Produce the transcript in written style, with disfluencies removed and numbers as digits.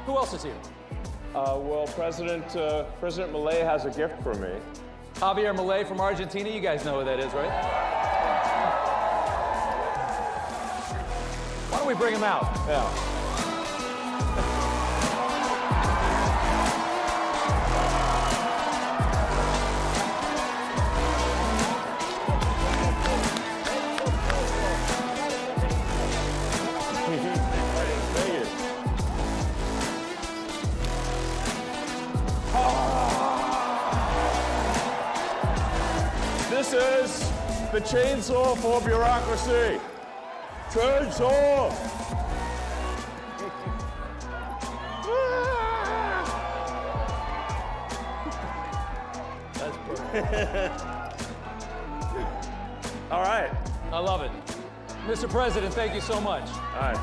Who else is here? Well, President Milei has a gift for me. Javier Milei from Argentina. You guys know who that is, right? Why don't we bring him out? Yeah. This is the chainsaw for bureaucracy. Chainsaw! That's perfect. All right. I love it. Mr. President, thank you so much. All right.